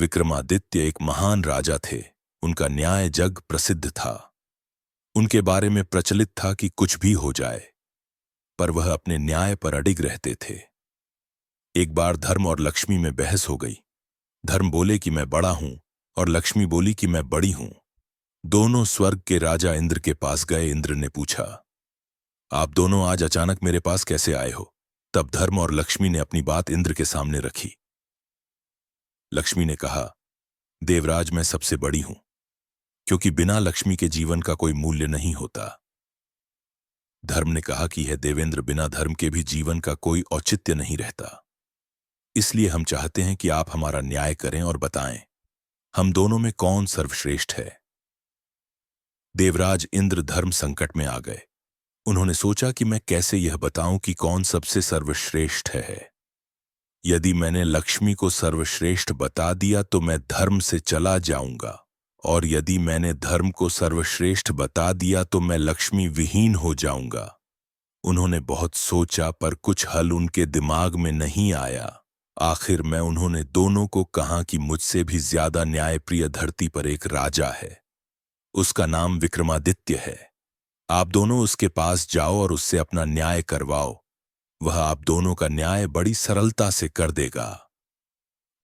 विक्रमादित्य एक महान राजा थे। उनका न्याय जग प्रसिद्ध था। उनके बारे में प्रचलित था कि कुछ भी हो जाए, पर वह अपने न्याय पर अडिग रहते थे। एक बार धर्म और लक्ष्मी में बहस हो गई। धर्म बोले कि मैं बड़ा हूं और लक्ष्मी बोली कि मैं बड़ी हूं। दोनों स्वर्ग के राजा इंद्र के पास गए। इंद्र ने पूछा, आप दोनों आज अचानक मेरे पास कैसे आए हो? तब धर्म और लक्ष्मी ने अपनी बात इंद्र के सामने रखी। लक्ष्मी ने कहा, देवराज, मैं सबसे बड़ी हूं, क्योंकि बिना लक्ष्मी के जीवन का कोई मूल्य नहीं होता। धर्म ने कहा कि यह देवेंद्र, बिना धर्म के भी जीवन का कोई औचित्य नहीं रहता। इसलिए हम चाहते हैं कि आप हमारा न्याय करें और बताएं, हम दोनों में कौन सर्वश्रेष्ठ है। देवराज इंद्र धर्म संकट में आ गए। उन्होंने सोचा कि मैं कैसे यह बताऊं कि कौन सबसे सर्वश्रेष्ठ है। यदि मैंने लक्ष्मी को सर्वश्रेष्ठ बता दिया तो मैं धर्म से चला जाऊंगा, और यदि मैंने धर्म को सर्वश्रेष्ठ बता दिया तो मैं लक्ष्मी विहीन हो जाऊंगा। उन्होंने बहुत सोचा, पर कुछ हल उनके दिमाग में नहीं आया। आखिर में उन्होंने दोनों को कहा कि मुझसे भी ज्यादा न्यायप्रिय धरती पर एक राजा है। उसका नाम विक्रमादित्य है। आप दोनों उसके पास जाओ और उससे अपना न्याय करवाओ। वह आप दोनों का न्याय बड़ी सरलता से कर देगा।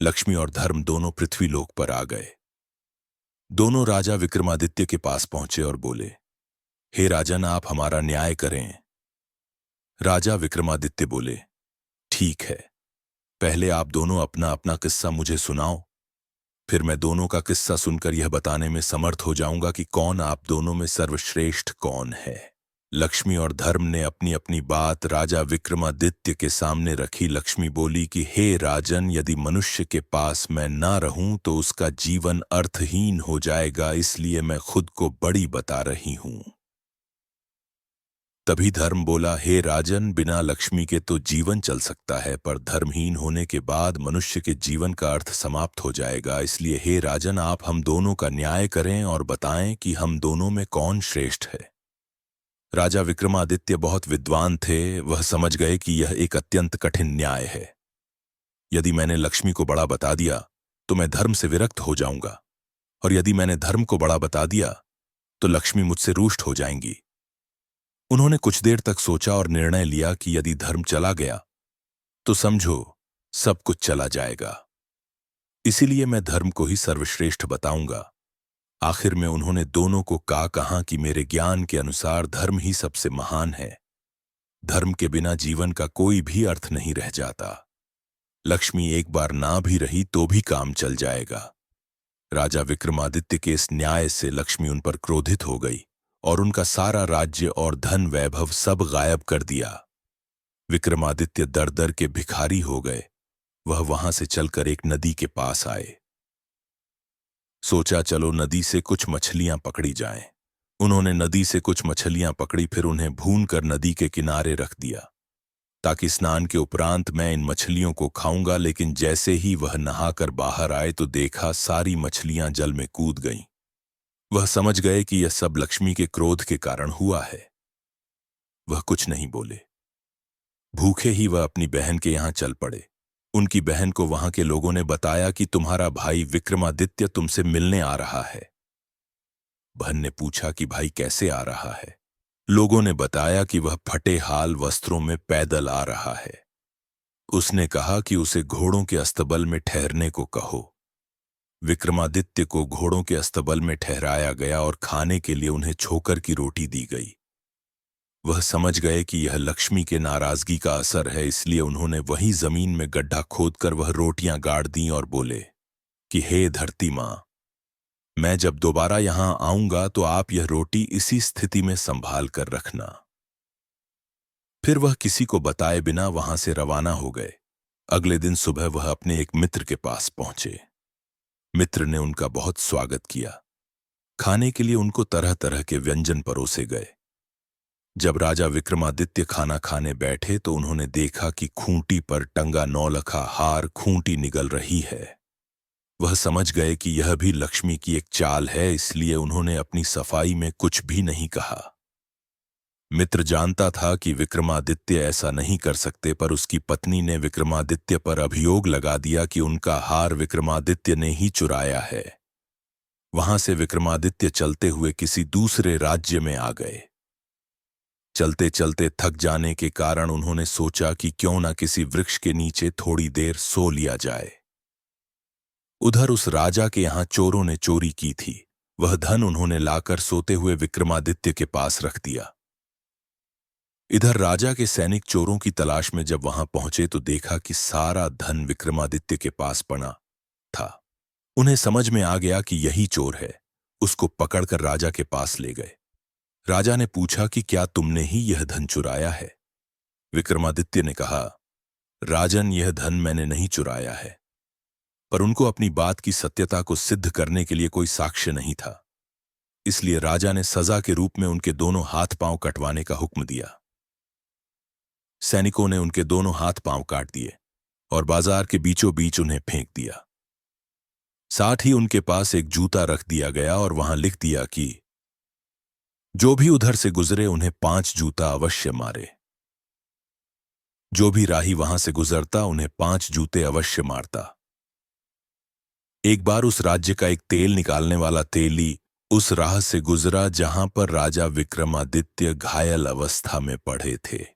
लक्ष्मी और धर्म दोनों पृथ्वी लोक पर आ गए। दोनों राजा विक्रमादित्य के पास पहुंचे और बोले, हे राजन, आप हमारा न्याय करें। राजा विक्रमादित्य बोले, ठीक है, पहले आप दोनों अपना अपना किस्सा मुझे सुनाओ, फिर मैं दोनों का किस्सा सुनकर यह बताने में समर्थ हो जाऊंगा कि कौन आप दोनों में सर्वश्रेष्ठ कौन है। लक्ष्मी और धर्म ने अपनी अपनी बात राजा विक्रमादित्य के सामने रखी। लक्ष्मी बोली कि हे राजन, यदि मनुष्य के पास मैं ना रहूं तो उसका जीवन अर्थहीन हो जाएगा, इसलिए मैं खुद को बड़ी बता रही हूं। तभी धर्म बोला, हे राजन, बिना लक्ष्मी के तो जीवन चल सकता है, पर धर्महीन होने के बाद मनुष्य के जीवन का अर्थ समाप्त हो जाएगा। इसलिए हे राजन, आप हम दोनों का न्याय करें और बताएं कि हम दोनों में कौन श्रेष्ठ है। राजा विक्रमादित्य बहुत विद्वान थे। वह समझ गए कि यह एक अत्यंत कठिन न्याय है। यदि मैंने लक्ष्मी को बड़ा बता दिया तो मैं धर्म से विरक्त हो जाऊंगा, और यदि मैंने धर्म को बड़ा बता दिया तो लक्ष्मी मुझसे रूष्ट हो जाएंगी। उन्होंने कुछ देर तक सोचा और निर्णय लिया कि यदि धर्म चला गया तो समझो सब कुछ चला जाएगा। इसीलिए मैं धर्म को ही सर्वश्रेष्ठ बताऊंगा। आखिर में उन्होंने दोनों को कहा कि मेरे ज्ञान के अनुसार धर्म ही सबसे महान है। धर्म के बिना जीवन का कोई भी अर्थ नहीं रह जाता। लक्ष्मी एक बार ना भी रही तो भी काम चल जाएगा। राजा विक्रमादित्य के इस न्याय से लक्ष्मी उन पर क्रोधित हो गई और उनका सारा राज्य और धन वैभव सब गायब कर दिया। विक्रमादित्य दर दर के भिखारी हो गए। वह वहां से चलकर एक नदी के पास आए। सोचा, चलो नदी से कुछ मछलियां पकड़ी जाएं। उन्होंने नदी से कुछ मछलियां पकड़ी, फिर उन्हें भूनकर नदी के किनारे रख दिया ताकि स्नान के उपरांत मैं इन मछलियों को खाऊंगा। लेकिन जैसे ही वह नहाकर बाहर आए तो देखा सारी मछलियां जल में कूद गईं। वह समझ गए कि यह सब लक्ष्मी के क्रोध के कारण हुआ है। वह कुछ नहीं बोले। भूखे ही वह अपनी बहन के यहां चल पड़े। उनकी बहन को वहां के लोगों ने बताया कि तुम्हारा भाई विक्रमादित्य तुमसे मिलने आ रहा है। बहन ने पूछा कि भाई कैसे आ रहा है? लोगों ने बताया कि वह फटे हाल वस्त्रों में पैदल आ रहा है। उसने कहा कि उसे घोड़ों के अस्तबल में ठहरने को कहो। विक्रमादित्य को घोड़ों के अस्तबल में ठहराया गया और खाने के लिए उन्हें छोकर की रोटी दी गई। वह समझ गए कि यह लक्ष्मी के नाराजगी का असर है, इसलिए उन्होंने वहीं जमीन में गड्ढा खोदकर वह रोटियां गाड़ दी और बोले कि हे धरती मां, मैं जब दोबारा यहां आऊंगा तो आप यह रोटी इसी स्थिति में संभाल कर रखना। फिर वह किसी को बताए बिना वहां से रवाना हो गए। अगले दिन सुबह वह अपने एक मित्र के पास पहुंचे। मित्र ने उनका बहुत स्वागत किया। खाने के लिए उनको तरह तरह के व्यंजन परोसे गए। जब राजा विक्रमादित्य खाना खाने बैठे तो उन्होंने देखा कि खूंटी पर टंगा नौलखा हार खूंटी निगल रही है। वह समझ गए कि यह भी लक्ष्मी की एक चाल है, इसलिए उन्होंने अपनी सफाई में कुछ भी नहीं कहा। मित्र जानता था कि विक्रमादित्य ऐसा नहीं कर सकते, पर उसकी पत्नी ने विक्रमादित्य पर अभियोग लगा दिया कि उनका हार विक्रमादित्य ने ही चुराया है। वहां से विक्रमादित्य चलते हुए किसी दूसरे राज्य में आ गए। चलते चलते थक जाने के कारण उन्होंने सोचा कि क्यों ना किसी वृक्ष के नीचे थोड़ी देर सो लिया जाए। उधर उस राजा के यहां चोरों ने चोरी की थी। वह धन उन्होंने लाकर सोते हुए विक्रमादित्य के पास रख दिया। इधर राजा के सैनिक चोरों की तलाश में जब वहां पहुंचे तो देखा कि सारा धन विक्रमादित्य के पास पड़ा था। उन्हें समझ में आ गया कि यही चोर है। उसको पकड़कर राजा के पास ले गए। राजा ने पूछा कि क्या तुमने ही यह धन चुराया है? विक्रमादित्य ने कहा, राजन, यह धन मैंने नहीं चुराया है। पर उनको अपनी बात की सत्यता को सिद्ध करने के लिए कोई साक्ष्य नहीं था। इसलिए राजा ने सजा के रूप में उनके दोनों हाथ पांव कटवाने का हुक्म दिया। सैनिकों ने उनके दोनों हाथ पांव काट दिए और बाजार के बीचों बीच उन्हें फेंक दिया। साथ ही उनके पास एक जूता रख दिया गया और वहां लिख दिया कि जो भी उधर से गुजरे उन्हें 5 जूता अवश्य मारे। जो भी राही वहां से गुजरता उन्हें 5 जूते अवश्य मारता। एक बार उस राज्य का एक तेल निकालने वाला तेली उस राह से गुजरा जहां पर राजा विक्रमादित्य घायल अवस्था में पड़े थे।